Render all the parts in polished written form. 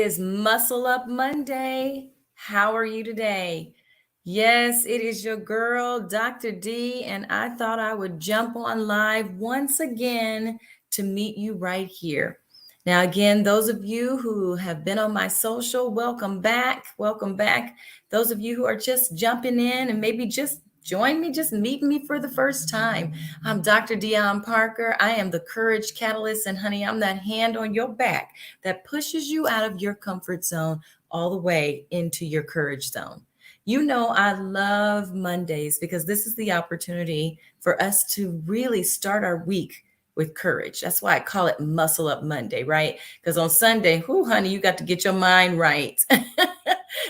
is Muscle Up Monday. How are you today? Yes, it is your girl, Dr. D, and I thought I would jump on live once again to meet you right here. Now, again, those of you who have been on my social, welcome back. Welcome back. Those of you who are just jumping in and maybe just join me, just meet me for the first time. I'm Dr. Dion Parker. I am the Courage Catalyst, and honey, I'm that hand on your back that pushes you out of your comfort zone all the way into your courage zone. You know, I love Mondays because this is the opportunity for us to really start our week with courage. That's why I call it Muscle Up Monday, right? Because on Sunday, whoo, honey, you got to get your mind right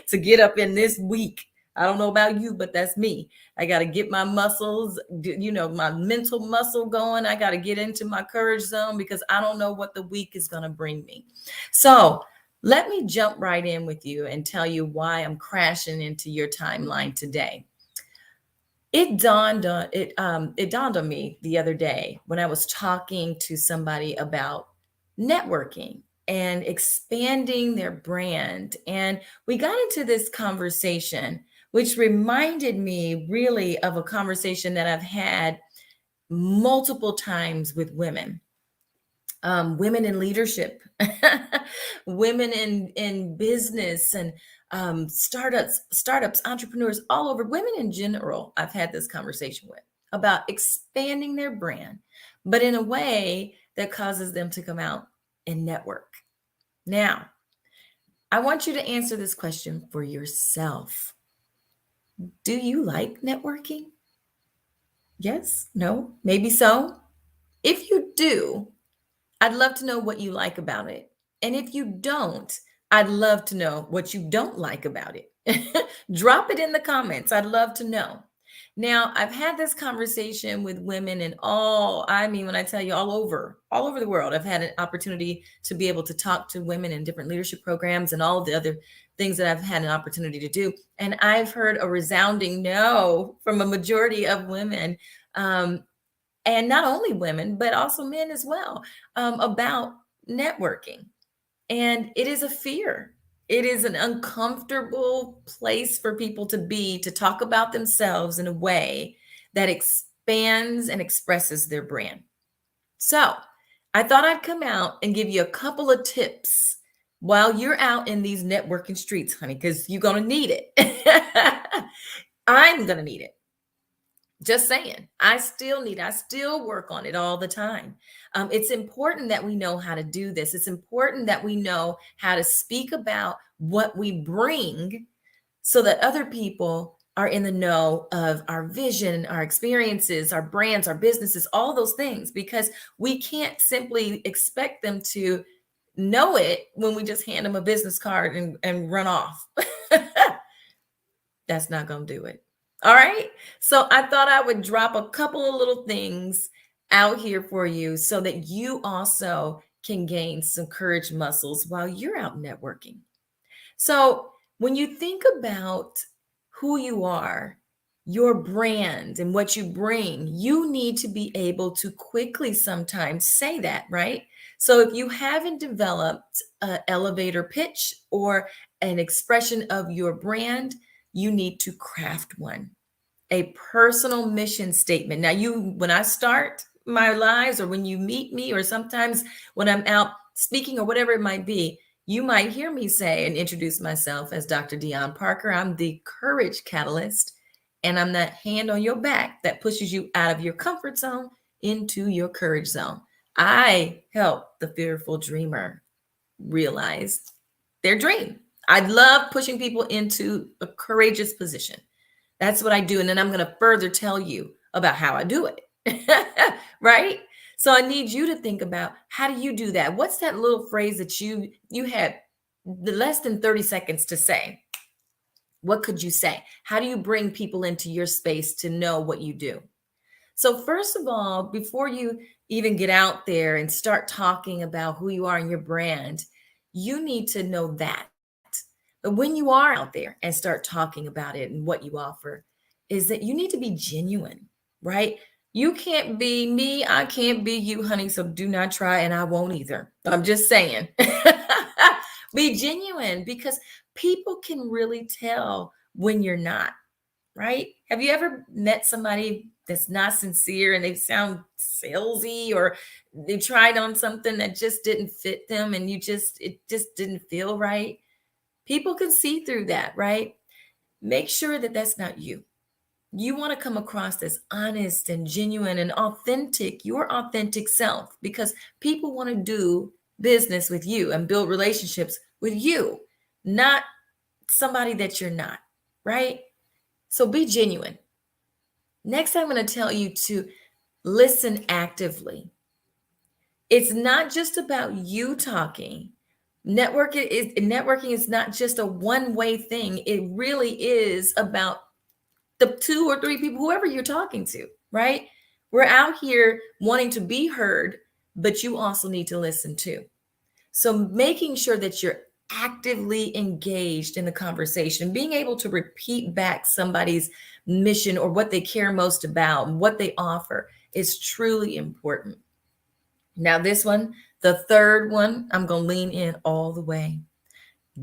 to get up in this week. I don't know about you, but that's me. I got to get my muscles, my mental muscle going. I got to get into my courage zone because I don't know what the week is going to bring me. So let me jump right in with you and tell you why I'm crashing into your timeline today. It dawned on me the other day when I was talking to somebody about networking and expanding their brand. And we got into this conversation, which reminded me really of a conversation that I've had multiple times with women. Women in leadership, women in business, and startups, entrepreneurs all over, women in general. I've had this conversation with about expanding their brand, but in a way that causes them to come out and network. Now, I want you to answer this question for yourself. Do you like networking? Yes? No? Maybe so? If you do, I'd love to know what you like about it. And if you don't, I'd love to know what you don't like about it. Drop it in the comments. I'd love to know. Now, I've had this conversation with women in when I tell you all over the world, I've had an opportunity to be able to talk to women in different leadership programs and all of the other things that I've had an opportunity to do. And I've heard a resounding no from a majority of women. And not only women, but also men as well, about networking. And it is a fear. It is an uncomfortable place for people to be, to talk about themselves in a way that expands and expresses their brand. So I thought I'd come out and give you a couple of tips while you're out in these networking streets, honey, because you're going to need it. I'm going to need it. Just saying, I still work on it all the time. It's important that we know how to do this. It's important that we know how to speak about what we bring so that other people are in the know of our vision, our experiences, our brands, our businesses, all those things, because we can't simply expect them to know it when we just hand them a business card and run off. That's not going to do it. All right. So I thought I would drop a couple of little things out here for you so that you also can gain some courage muscles while you're out networking. So when you think about who you are, your brand and what you bring, you need to be able to quickly sometimes say that, right? So if you haven't developed an elevator pitch or an expression of your brand, you need to craft one, a personal mission statement. Now, when I start my lives or when you meet me, or sometimes when I'm out speaking or whatever it might be, you might hear me say and introduce myself as Dr. Dion Parker. I'm the Courage Catalyst, and I'm that hand on your back that pushes you out of your comfort zone into your courage zone. I help the fearful dreamer realize their dream. I love pushing people into a courageous position. That's what I do. And then I'm going to further tell you about how I do it. Right? So I need you to think about, how do you do that? What's that little phrase that you had the less than 30 seconds to say? What could you say? How do you bring people into your space to know what you do? So first of all, before you even get out there and start talking about who you are and your brand, you need to know that. But when you are out there and start talking about it and what you offer, is that you need to be genuine, right? You can't be me. I can't be you, honey. So do not try, and I won't either. I'm just saying. Be genuine, because people can really tell when you're not, right? Have you ever met somebody that's not sincere and they sound salesy, or they tried on something that just didn't fit them and it just didn't feel right? People can see through that, right? Make sure that that's not you. You want to come across as honest and genuine and authentic, your authentic self, because people want to do business with you and build relationships with you, not somebody that you're not, right? So be genuine. Next, I'm going to tell you to listen actively. It's not just about you talking. Networking is not just a one-way thing. It really is about the two or three people, whoever you're talking to, right? We're out here wanting to be heard, but you also need to listen too. So making sure that you're actively engaged in the conversation, being able to repeat back somebody's mission or what they care most about, what they offer, is truly important. Now, this one, the third one, I'm going to lean in all the way.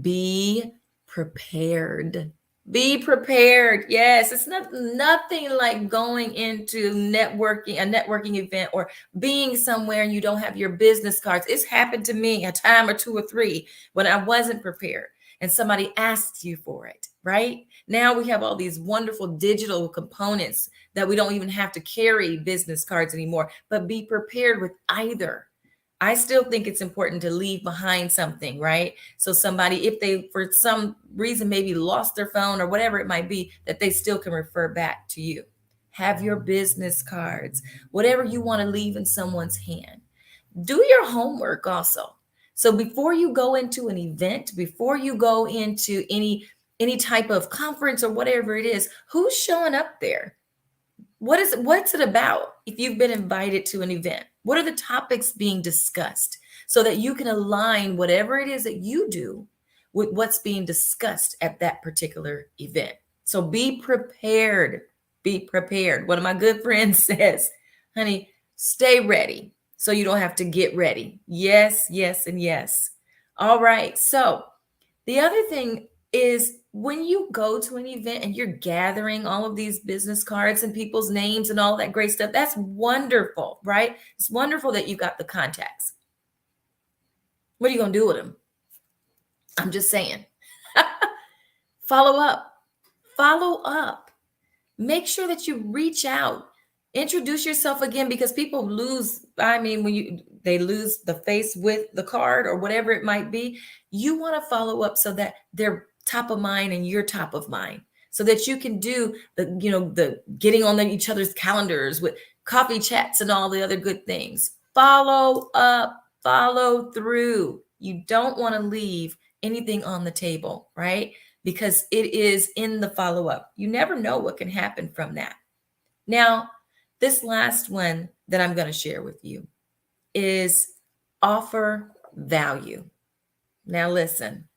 Be prepared. Be prepared. Yes, it's nothing like going into a networking event, or being somewhere and you don't have your business cards. It's happened to me a time or two or three when I wasn't prepared and somebody asks you for it, right? Now we have all these wonderful digital components that we don't even have to carry business cards anymore, but be prepared with either. I still think it's important to leave behind something, right? So somebody, if they, for some reason, maybe lost their phone or whatever it might be, that they still can refer back to you. Have your business cards, whatever you want to leave in someone's hand. Do your homework also. So before you go into an event, before you go into any type of conference or whatever it is, who's showing up there? What's it about? If you've been invited to an event, what are the topics being discussed, so that you can align whatever it is that you do with what's being discussed at that particular event? So be prepared. Be prepared. One of my good friends says, honey, stay ready so you don't have to get ready. Yes, yes, and yes. All right. So the other thing is, when you go to an event and you're gathering all of these business cards and people's names and all that great stuff, that's wonderful, right? It's wonderful that you got the contacts. What are you going to do with them? I'm just saying. Follow up. Follow up. Make sure that you reach out. Introduce yourself again, because people lose, when they lose the face with the card or whatever it might be. You want to follow up so that they're top of mind and you're top of mind, so that you can do the getting on each other's calendars with coffee chats and all the other good things. Follow up, follow through. You don't want to leave anything on the table, right? Because it is in the follow up. You never know what can happen from that. Now, this last one that I'm going to share with you is offer value. Now, listen,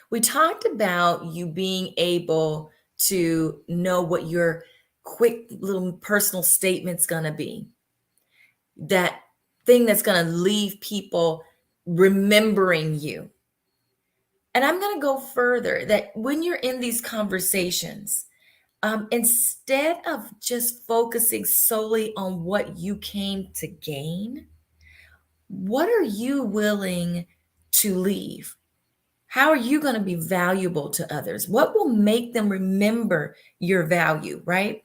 we talked about you being able to know what your quick little personal statement's going to be. That thing that's going to leave people remembering you. And I'm going to go further, that when you're in these conversations, instead of just focusing solely on what you came to gain, what are you willing to leave? How are you going to be valuable to others? What will make them remember your value, right?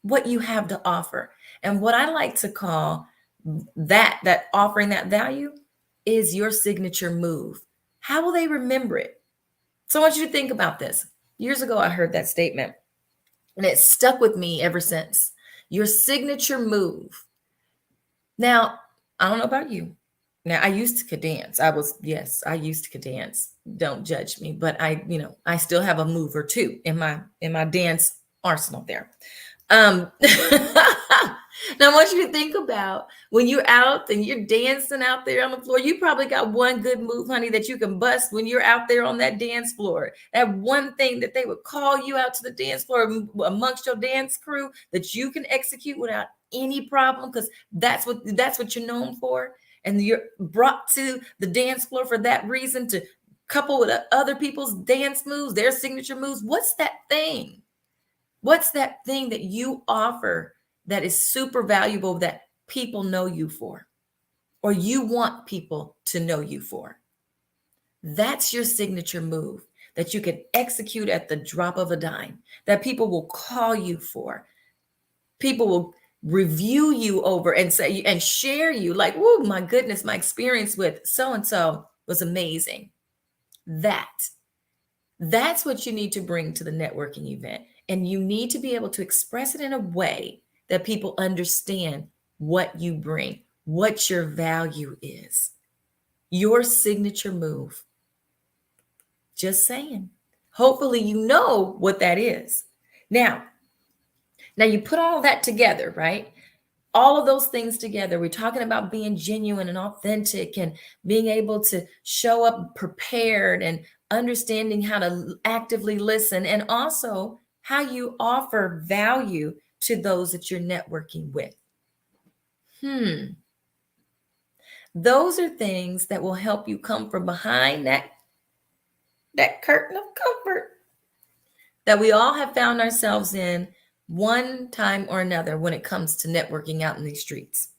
What you have to offer. And what I like to call that offering that value is your signature move. How will they remember it? So I want you to think about this. Years ago, I heard that statement, and it stuck with me ever since. Your signature move. Now, I don't know about you. Now, I used to cadence. I used to cadence. Don't judge me, but I still have a move or two in my dance arsenal there. Now I want you to think about when you're out and you're dancing out there on the floor. You probably got one good move, honey, that you can bust when you're out there on that dance floor. That one thing that they would call you out to the dance floor amongst your dance crew that you can execute without any problem, because that's what you're known for. And you're brought to the dance floor for that reason, to couple with other people's dance moves, their signature moves. What's that thing? What's that thing that you offer that is super valuable that people know you for, or you want people to know you for? That's your signature move that you can execute at the drop of a dime, that people will call you for. People will review you over and say and share you like, "Whoa, my goodness, my experience with so and so was amazing." That's what you need to bring to the networking event. And you need to be able to express it in a way that people understand what you bring, what your value is, your signature move. Just saying. Hopefully, you know what that is. Now you put all that together, right? All of those things together. We're talking about being genuine and authentic and being able to show up prepared and understanding how to actively listen, and also how you offer value to those that you're networking with. Those are things that will help you come from behind that curtain of comfort that we all have found ourselves in one time or another when it comes to networking out in these streets.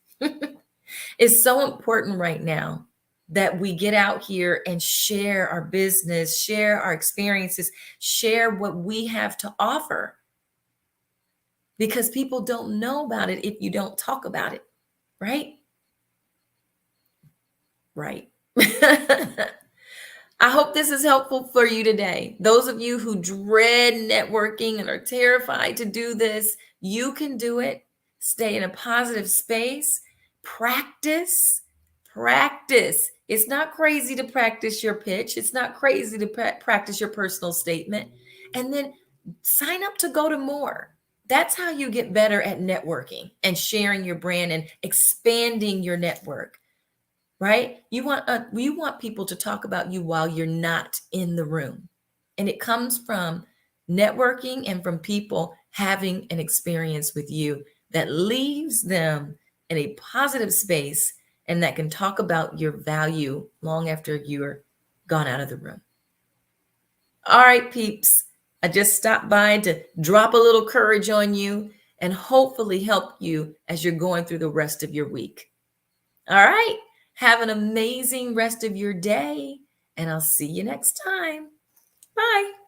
It's so important right now that we get out here and share our business, share our experiences, share what we have to offer, because people don't know about it if you don't talk about it, right? Right. I hope this is helpful for you today. Those of you who dread networking and are terrified to do this, you can do it. Stay in a positive space. Practice. Practice. It's not crazy to practice your pitch. It's not crazy to practice your personal statement. And then sign up to go to more. That's how you get better at networking and sharing your brand and expanding your network. Right? You want people to talk about you while you're not in the room. And it comes from networking and from people having an experience with you that leaves them in a positive space and that can talk about your value long after you're gone out of the room. All right, peeps. I just stopped by to drop a little courage on you and hopefully help you as you're going through the rest of your week. All right. Have an amazing rest of your day, and I'll see you next time. Bye.